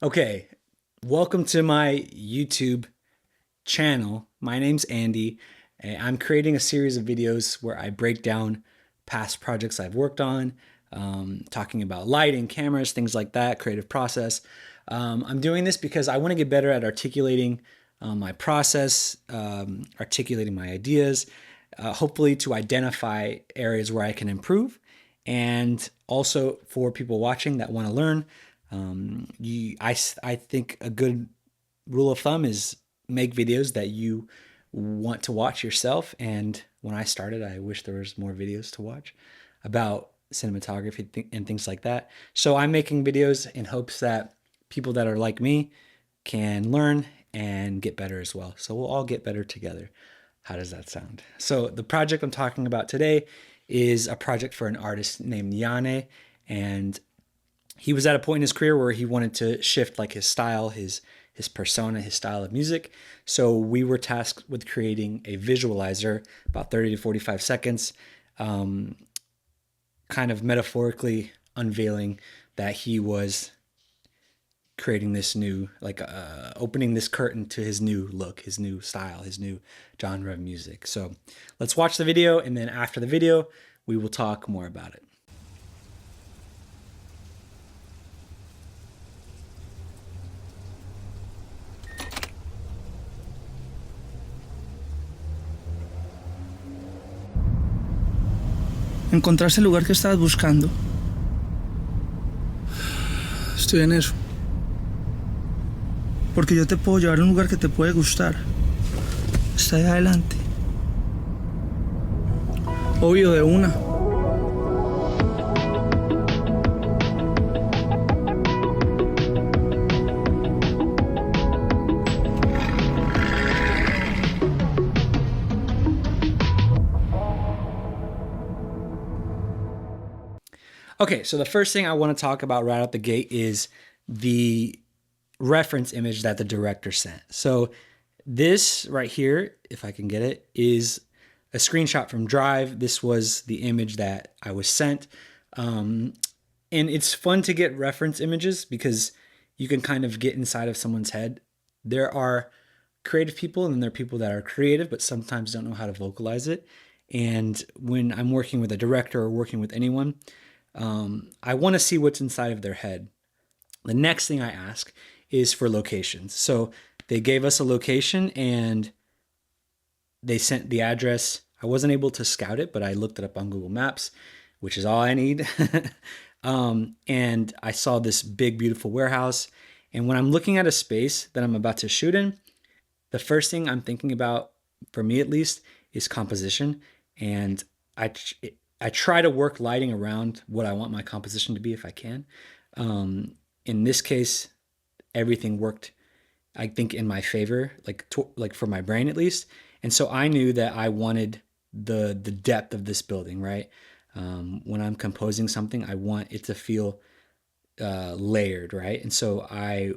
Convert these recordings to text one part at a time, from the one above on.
Okay, welcome to my YouTube channel. My name's Andy, and I'm creating a series of videos where I break down past projects I've worked on, talking about lighting, cameras, things like that, creative process. I'm doing this because I want to get better at articulating my process, articulating my ideas, hopefully to identify areas where I can improve, and also for people watching that want to learn. I think a good rule of thumb is make videos that you want to watch yourself. And when I started, I wish there was more videos to watch about cinematography and things like that. So I'm making videos in hopes that people that are like me can learn and get better as well. So we'll all get better together. How does that sound? So the project I'm talking about today is a project for an artist named Yane, and he was at a point in his career where he wanted to shift like his style, his persona, his style of music. So we were tasked with creating a visualizer about 30 to 45 seconds, kind of metaphorically unveiling that he was creating this new, like opening this curtain to his new look, his new style, his new genre of music. So let's watch the video, and then after the video, we will talk more about it. Encontraste el lugar que estabas buscando. Estoy en eso. Porque yo te puedo llevar a un lugar que te puede gustar. Está ahí adelante. Obvio, de una. Okay, so the first thing I want to talk about right out the gate is the reference image that the director sent. So this right here, if I can get it, is a screenshot from Drive. This was the image that I was sent. And it's fun to get reference images because you can kind of get inside of someone's head. There are creative people and then there are people that are creative but sometimes don't know how to vocalize it. And when I'm working with a director or working with anyone, I want to see what's inside of their head. The next thing I ask is for locations. So they gave us a location and they sent the address. I wasn't able to scout it, but I looked it up on Google Maps, which is all I need. And I saw this big, beautiful warehouse. And when I'm looking at a space that I'm about to shoot in, the first thing I'm thinking about, for me at least, is composition. And I, I try to work lighting around what I want my composition to be if I can. In this case, everything worked, I think, in my favor, like for my brain at least. And so I knew that I wanted the depth of this building, right? When I'm composing something, I want it to feel layered, right? And so I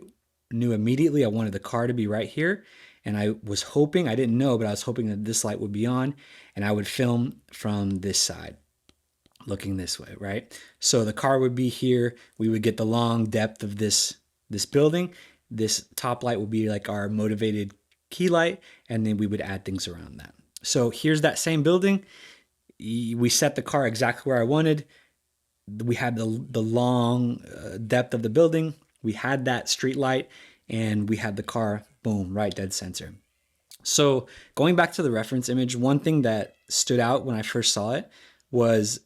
knew immediately I wanted the car to be right here. And I was hoping, I didn't know, but I was hoping that this light would be on and I would film from this side, looking this way, right? So the car would be here. We would get the long depth of this building. This top light would be like our motivated key light, and then we would add things around that. So here's that same building. We set the car exactly where I wanted. We had the long depth of the building. We had that street light, and we had the car, boom, right dead center. So going back to the reference image, one thing that stood out when I first saw it was,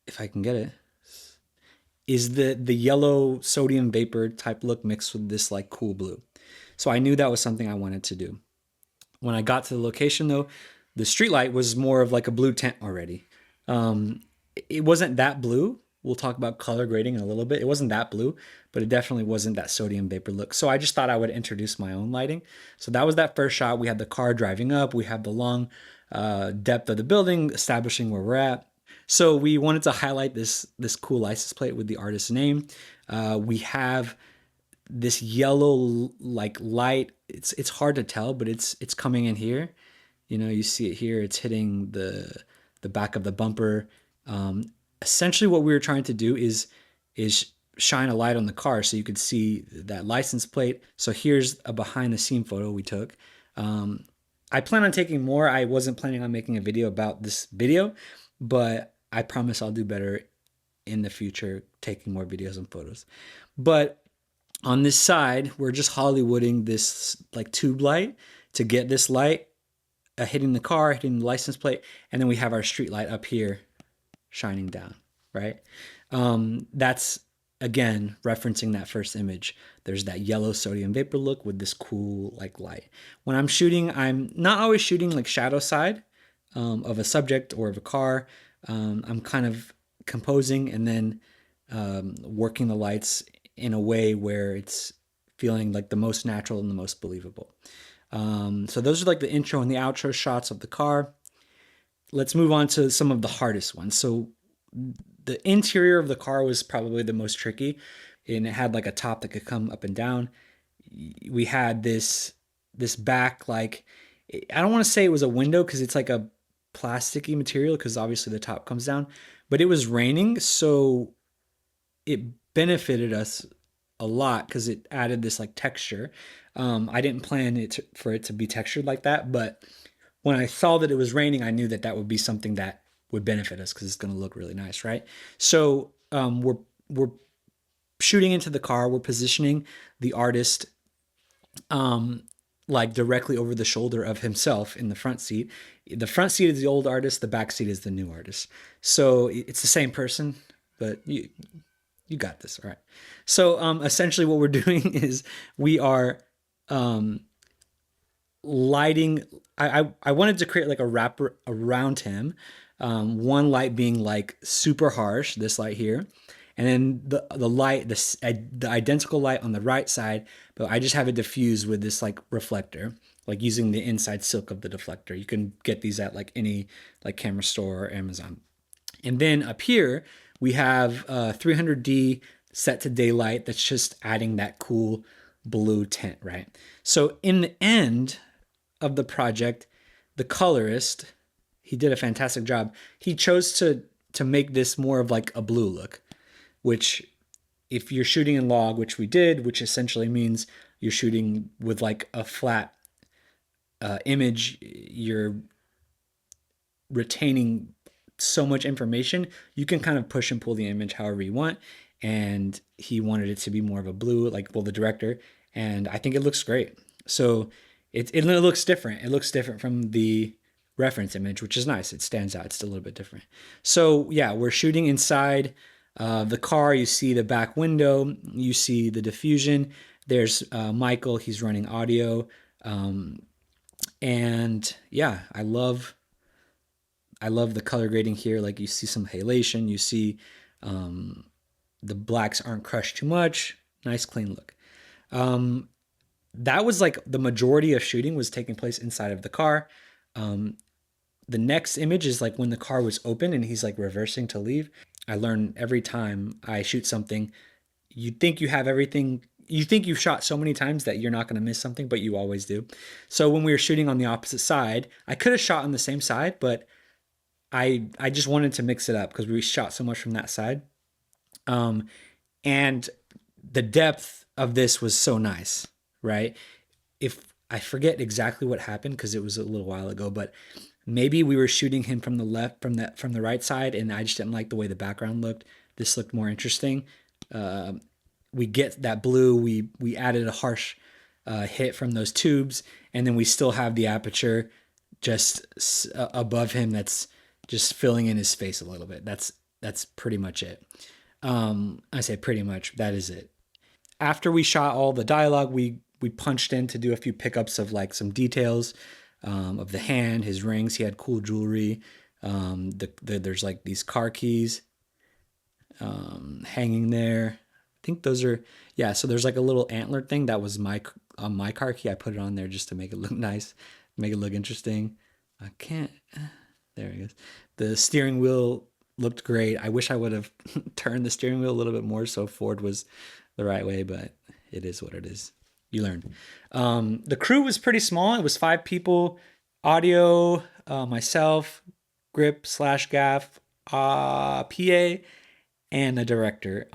if I can get it, is the yellow sodium vapor type look mixed with this like cool blue. So I knew that was something I wanted to do. When I got to the location though, the streetlight was more of like a blue tint already. It wasn't that blue. We'll talk about color grading in a little bit. It wasn't that blue, but it definitely wasn't that sodium vapor look. So I just thought I would introduce my own lighting. So that was that first shot. We had the car driving up. We have the long depth of the building, establishing where we're at. So we wanted to highlight this cool license plate with the artist's name. We have this yellow like light. It's hard to tell, but it's coming in here. You know, you see it here. It's hitting the back of the bumper. Essentially, what we were trying to do is shine a light on the car so you could see that license plate. So here's a behind the scene photo we took. I plan on taking more. I wasn't planning on making a video about this video, but I promise I'll do better in the future, taking more videos and photos. But on this side, we're just Hollywooding this like tube light to get this light hitting the car, hitting the license plate, and then we have our street light up here shining down, right? That's again referencing that first image. There's that yellow sodium vapor look with this cool like light. When I'm shooting, I'm not always shooting like shadow side of a subject or of a car. I'm kind of composing and then working the lights in a way where it's feeling like the most natural and the most believable. So those are like the intro and the outro shots of the car. Let's move on to some of the hardest ones. So the interior of the car was probably the most tricky, and it had like a top that could come up and down. We had this back, like, I don't want to say it was a window because it's like a plasticky material because obviously the top comes down, but it was raining, so it benefited us a lot because it added this like texture. I didn't plan for it to be textured like that, but when I saw that it was raining, I knew that that would be something that would benefit us because it's going to look really nice, right? So we're shooting into the car. We're positioning the artist like directly over the shoulder of himself in the front seat. The front seat is the old artist. The back seat is the new artist. So it's the same person, but you got this, all right? So essentially what we're doing is we are lighting. I wanted to create like a wrap around him. One light being like super harsh, this light here, and then the light, the identical light on the right side, but I just have it diffused with this like reflector, like using the inside silk of the deflector. You can get these at like any like camera store or Amazon. And then up here we have 300D set to daylight. That's just adding that cool blue tint, right? So in the end of the project, the colorist, he did a fantastic job. He chose to make this more of like a blue look, which if you're shooting in log, which we did, which essentially means you're shooting with like a flat image, you're retaining so much information, you can kind of push and pull the image however you want. And he wanted it to be more of a blue, like, well, the director, and I think it looks great. So it looks different. It looks different from the reference image, which is nice. It stands out. It's still a little bit different. So yeah, we're shooting inside the car. You see the back window. You see the diffusion. There's Michael. He's running audio. And yeah, I love the color grading here. Like you see some halation. You see the blacks aren't crushed too much. Nice clean look. That was like the majority of shooting was taking place inside of the car. The next image is like when the car was open and he's like reversing to leave. I learn every time I shoot something, you think you have everything. You think you've shot so many times that you're not going to miss something, but you always do. So when we were shooting on the opposite side, I could have shot on the same side, but I just wanted to mix it up because we shot so much from that side. And the depth of this was so nice, right? If I forget exactly what happened because it was a little while ago, but maybe we were shooting him from the left, from the right side, and I just didn't like the way the background looked. This looked more interesting. We get that blue. We added a harsh hit from those tubes, and then we still have the aperture just above him that's just filling in his face a little bit. That's pretty much it. I say pretty much, that is it. After we shot all the dialogue, we punched in to do a few pickups of like some details of the hand, his rings. He had cool jewelry. There's like these car keys hanging there. I think those are, yeah, so there's like a little antler thing that was my car key. I put it on there just to make it look nice, make it look interesting. I can't, there it is. The steering wheel looked great. I wish I would have turned the steering wheel a little bit more so forward was the right way, but it is what it is. You learn. The crew was pretty small. It was 5 people, audio, myself, grip/gaff, PA, and a director.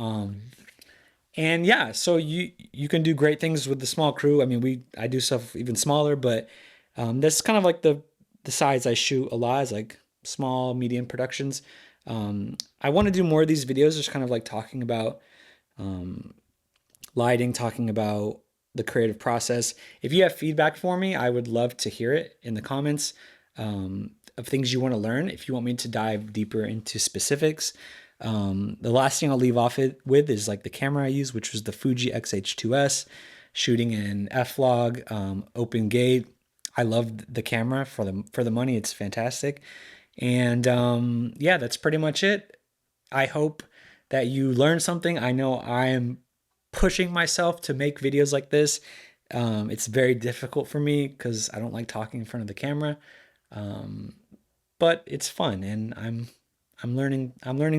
And yeah, so you can do great things with the small crew. I mean, I do stuff even smaller, but that's kind of like the size I shoot a lot is like small, medium productions. I want to do more of these videos, just kind of like talking about lighting, talking about the creative process. If you have feedback for me, I would love to hear it in the comments of things you want to learn. If you want me to dive deeper into specifics, the last thing I'll leave off it with is like the camera I use, which was the Fuji X-H2S, shooting in f-log, open gate. I love the camera for the money. It's fantastic. And yeah, that's pretty much it. I hope that you learned something. I know I am pushing myself to make videos like this. It's very difficult for me because I don't like talking in front of the camera, but it's fun, and I'm learning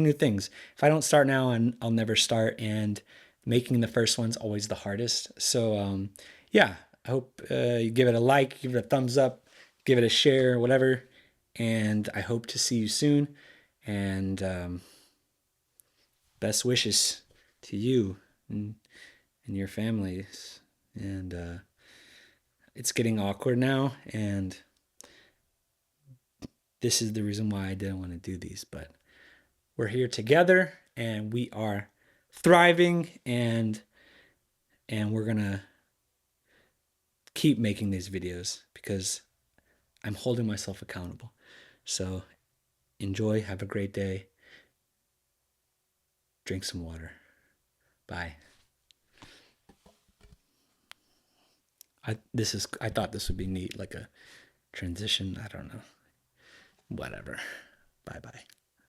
new things. If I don't start now, I'll never start, and making the first one's always the hardest. So yeah, I hope you give it a like, give it a thumbs up, give it a share, whatever. And I hope to see you soon. And best wishes to you and your families. And it's getting awkward now, and this is the reason why I didn't want to do these. But we're here together, and we are thriving, and we're gonna keep making these videos because I'm holding myself accountable. So enjoy, have a great day, drink some water. Bye. I thought this would be neat, like a transition. I don't know. Whatever. Bye bye.